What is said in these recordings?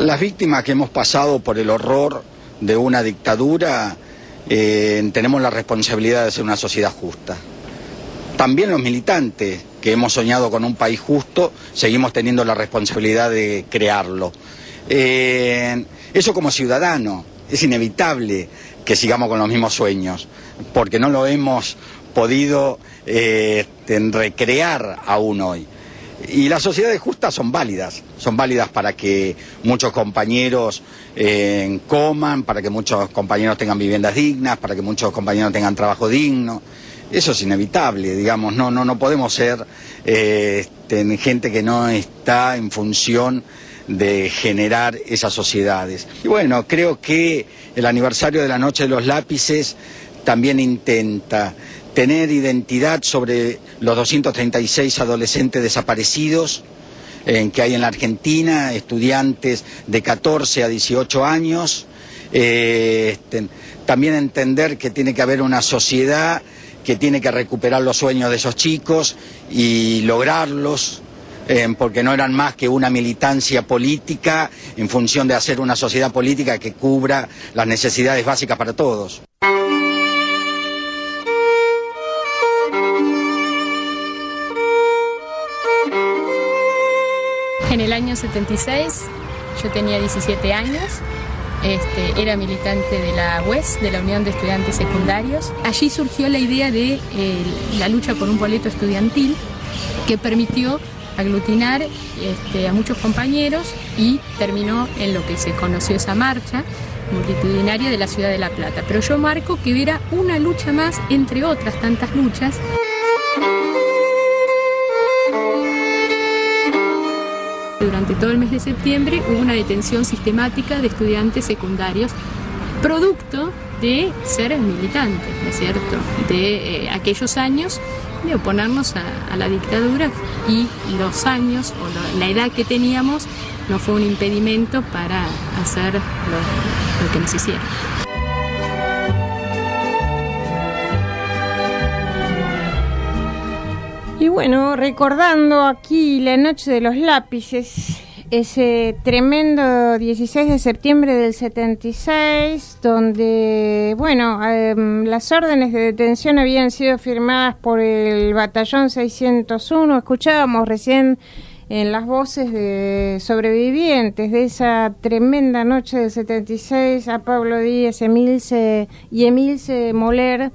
Las víctimas que hemos pasado por el horror de una dictadura tenemos la responsabilidad de hacer una sociedad justa. También los militantes que hemos soñado con un país justo, seguimos teniendo la responsabilidad de crearlo. Eso como ciudadano, es inevitable que sigamos con los mismos sueños, porque no lo hemos podido recrear aún hoy. Y las sociedades justas son válidas para que muchos compañeros coman, para que muchos compañeros tengan viviendas dignas, para que muchos compañeros tengan trabajo digno. Eso es inevitable, digamos, no podemos ser gente que no está en función de generar esas sociedades. Y bueno, creo que el aniversario de la Noche de los Lápices también intenta tener identidad sobre los 236 adolescentes desaparecidos que hay en la Argentina, estudiantes de 14 a 18 años, también entender que tiene que haber una sociedad que tiene que recuperar los sueños de esos chicos y lograrlos, porque no eran más que una militancia política en función de hacer una sociedad política que cubra las necesidades básicas para todos. En el año 76, yo tenía 17 años, era militante de la UES, de la Unión de Estudiantes Secundarios. Allí surgió la idea de la lucha por un boleto estudiantil que permitió aglutinar a muchos compañeros y terminó en lo que se conoció esa marcha multitudinaria de la ciudad de La Plata. Pero yo marco que era una lucha más entre otras tantas luchas. Durante todo el mes de septiembre hubo una detención sistemática de estudiantes secundarios, producto de ser militantes, ¿no es cierto?, de aquellos años de oponernos a la dictadura, y los años o la edad que teníamos no fue un impedimento para hacer lo que nos hicieron. Y bueno, recordando aquí la Noche de los Lápices, ese tremendo 16 de septiembre del 76, donde, bueno, las órdenes de detención habían sido firmadas por el Batallón 601. Escuchábamos recién en las voces de sobrevivientes de esa tremenda noche del 76 a Pablo Díaz, Emilce Moler,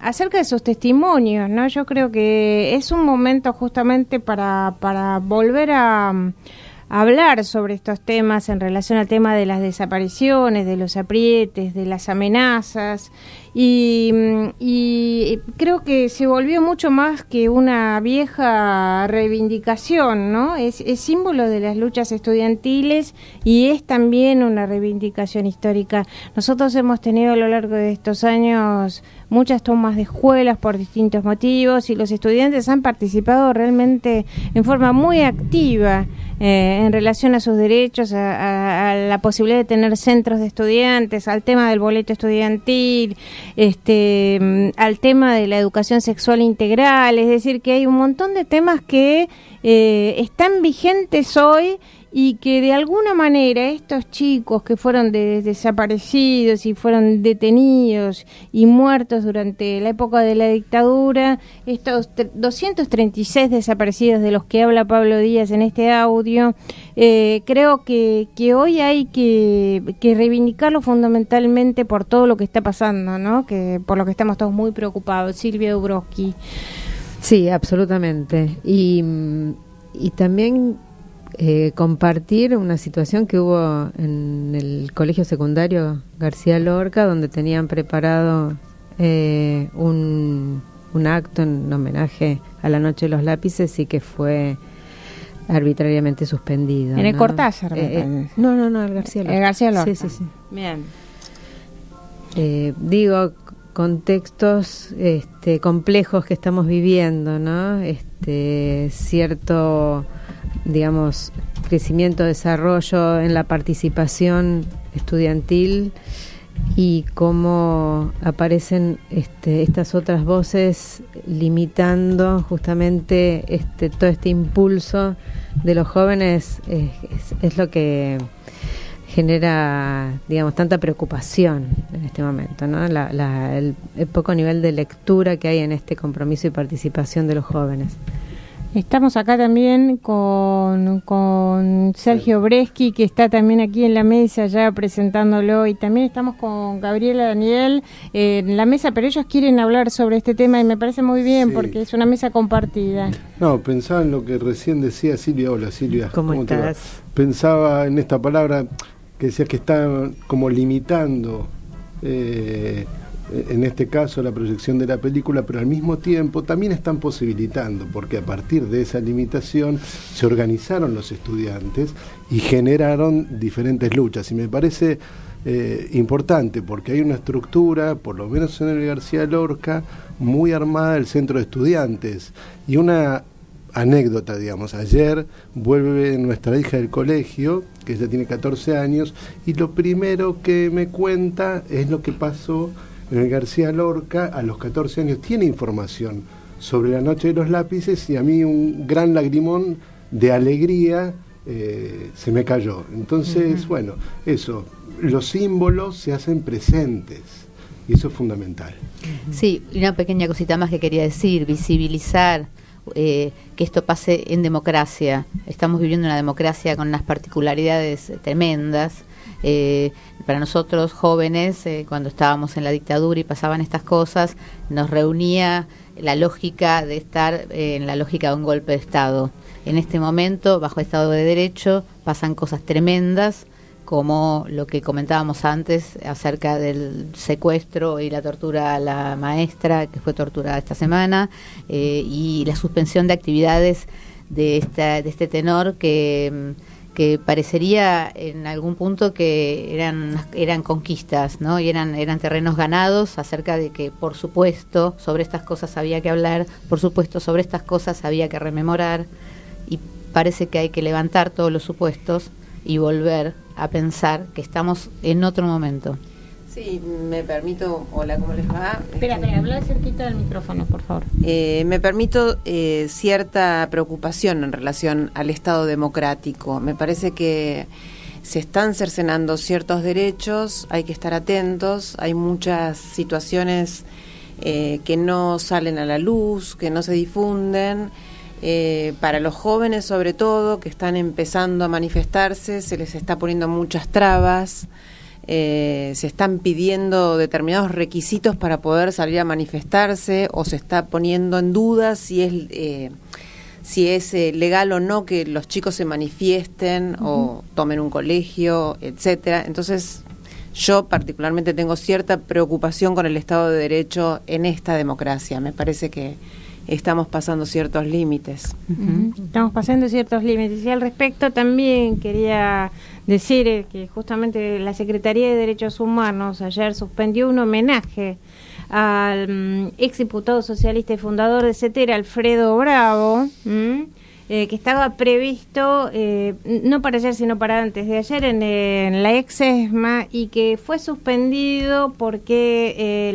acerca de sus testimonios, ¿no? Yo creo que es un momento justamente para volver a hablar sobre estos temas en relación al tema de las desapariciones, de los aprietes, de las amenazas, y creo que se volvió mucho más que una vieja reivindicación, ¿no? Es símbolo de las luchas estudiantiles y es también una reivindicación histórica. Nosotros hemos tenido a lo largo de estos años muchas tomas de escuelas por distintos motivos, y los estudiantes han participado realmente en forma muy activa en relación a sus derechos, a la posibilidad de tener centros de estudiantes, al tema del boleto estudiantil, al tema de la educación sexual integral. Es decir, que hay un montón de temas que están vigentes hoy, y que de alguna manera estos chicos que fueron desaparecidos y fueron detenidos y muertos durante la época de la dictadura, estos 236 desaparecidos de los que habla Pablo Díaz en este audio, creo que hoy hay que reivindicarlo fundamentalmente por todo lo que está pasando, ¿no? Que por lo que estamos todos muy preocupados. Silvia Dubrovsky. Sí, absolutamente. Y también compartir una situación que hubo en el colegio secundario García Lorca, donde tenían preparado un acto en homenaje a la Noche de los Lápices, y que fue arbitrariamente suspendido. En el Cortázar. No, el García Lorca. El García Lorca. Sí. Bien. Digo, contextos complejos que estamos viviendo, ¿no? Cierto, digamos, crecimiento, desarrollo en la participación estudiantil, y cómo aparecen estas otras voces limitando justamente todo este impulso de los jóvenes, es lo que genera, digamos, tanta preocupación en este momento, ¿no? El poco nivel de lectura que hay en este compromiso y participación de los jóvenes. Estamos acá también con Sergio Breschi, que está también aquí en la mesa ya presentándolo, y también estamos con Gabriela Daniel en la mesa, pero ellos quieren hablar sobre este tema y me parece muy bien, sí, porque es una mesa compartida. No, pensaba en lo que recién decía Silvia. Hola Silvia, ¿Cómo estás? Pensaba en esta palabra que decías que está como limitando en este caso la proyección de la película, pero al mismo tiempo también están posibilitando, porque a partir de esa limitación se organizaron los estudiantes y generaron diferentes luchas, y me parece importante, porque hay una estructura, por lo menos en el García Lorca, muy armada del centro de estudiantes, y una anécdota, digamos, ayer vuelve nuestra hija del colegio, que ella tiene 14 años, y lo primero que me cuenta es lo que pasó en el García Lorca a los 14 años. Tiene información sobre la noche de los lápices, y a mí un gran lagrimón de alegría se me cayó. Entonces, bueno, eso, los símbolos se hacen presentes, y eso es fundamental. Sí, y una pequeña cosita más que quería decir: visibilizar que esto pase en democracia. Estamos viviendo una democracia con unas particularidades tremendas. Para nosotros jóvenes, cuando estábamos en la dictadura y pasaban estas cosas, nos reunía la lógica de estar en la lógica de un golpe de Estado. En este momento, bajo Estado de Derecho, pasan cosas tremendas, como lo que comentábamos antes acerca del secuestro y la tortura a la maestra, que fue torturada esta semana, y la suspensión de actividades de este tenor que parecería en algún punto que eran conquistas, ¿no? Y eran terrenos ganados, acerca de que, por supuesto, sobre estas cosas había que hablar, por supuesto, sobre estas cosas había que rememorar, y parece que hay que levantar todos los supuestos y volver a pensar que estamos en otro momento. Sí, me permito. Hola, ¿cómo les va? Espera, habla cerquita del micrófono, por favor. Me permito cierta preocupación en relación al Estado democrático. Me parece que se están cercenando ciertos derechos, hay que estar atentos, hay muchas situaciones que no salen a la luz, que no se difunden. Para los jóvenes, sobre todo, que están empezando a manifestarse, se les está poniendo muchas trabas. Se están pidiendo determinados requisitos para poder salir a manifestarse, o se está poniendo en duda si es legal o no que los chicos se manifiesten o tomen un colegio, etcétera. Entonces, yo particularmente tengo cierta preocupación con el Estado de Derecho en esta democracia. Me parece que estamos pasando ciertos límites. Estamos pasando ciertos límites, y al respecto también quería decir que justamente la Secretaría de Derechos Humanos ayer suspendió un homenaje al exdiputado socialista y fundador de CETERA, Alfredo Bravo, que estaba previsto no para ayer sino para antes de ayer en la ex ESMA, y que fue suspendido porque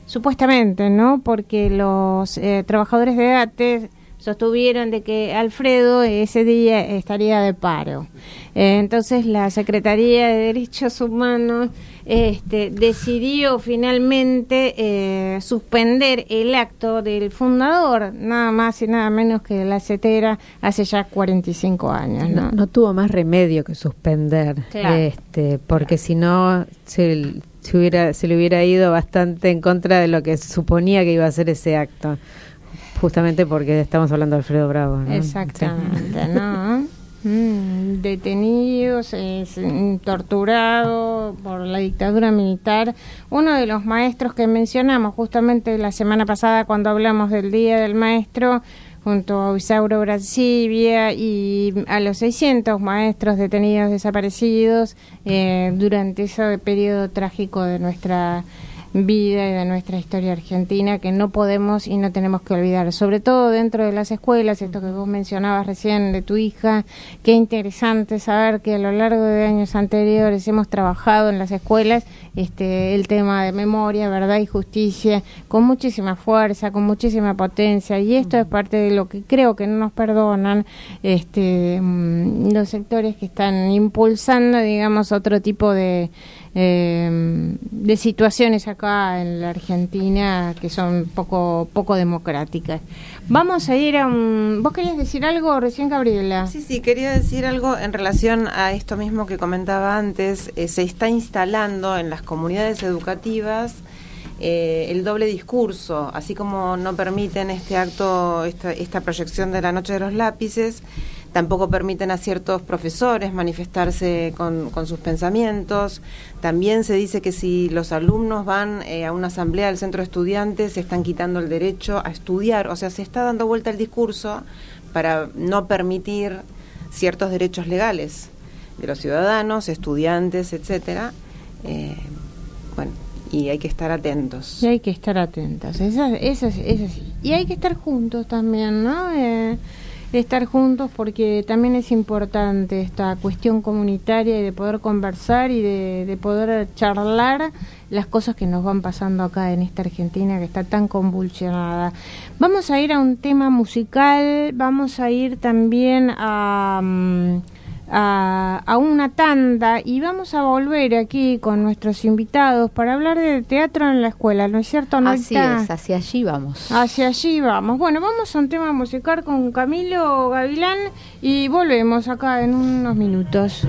supuestamente, ¿no? Porque los trabajadores de ATE sostuvieron de que Alfredo ese día estaría de paro. Entonces la Secretaría de Derechos Humanos decidió finalmente suspender el acto del fundador, nada más y nada menos que la CETERA, hace ya 45 años. No tuvo más remedio que suspender, claro. Porque si no se le hubiera ido bastante en contra de lo que suponía que iba a ser ese acto, justamente porque estamos hablando de Alfredo Bravo, ¿no? Exactamente, sí. ¿No? Detenidos, torturado por la dictadura militar. Uno de los maestros que mencionamos justamente la semana pasada cuando hablamos del Día del Maestro, junto a Isauro Brancibia y a los 600 maestros detenidos desaparecidos durante ese periodo trágico de nuestra vida y de nuestra historia argentina que no podemos y no tenemos que olvidar, sobre todo dentro de las escuelas, esto que vos mencionabas recién de tu hija. Qué interesante saber que a lo largo de años anteriores hemos trabajado en las escuelas el tema de memoria, verdad y justicia con muchísima fuerza, con muchísima potencia, y esto es parte de lo que creo que no nos perdonan los sectores que están impulsando, digamos, otro tipo de situaciones acá en la Argentina que son poco democráticas. Vamos a ir a un... ¿Vos querías decir algo recién, Gabriela? Sí, quería decir algo en relación a esto mismo que comentaba antes. Se está instalando en las comunidades educativas el doble discurso, así como no permiten este acto, esta proyección de la Noche de los Lápices, tampoco permiten a ciertos profesores manifestarse con sus pensamientos. También se dice que si los alumnos van a una asamblea del centro de estudiantes, se están quitando el derecho a estudiar. O sea, se está dando vuelta el discurso para no permitir ciertos derechos legales de los ciudadanos, estudiantes, etcétera. Bueno, y hay que estar atentos. Y hay que estar atentas, eso sí. Y hay que estar juntos también, ¿no? Estar juntos, porque también es importante esta cuestión comunitaria y de poder conversar y de poder charlar las cosas que nos van pasando acá en esta Argentina que está tan convulsionada. Vamos a ir a un tema musical, vamos a ir también a una tanda y vamos a volver aquí con nuestros invitados para hablar de teatro en la escuela, ¿no es cierto, Norita? Así es, hacia allí vamos. Hacia allí vamos. Bueno, vamos a un tema musical con Camilo Gavilán y volvemos acá en unos minutos.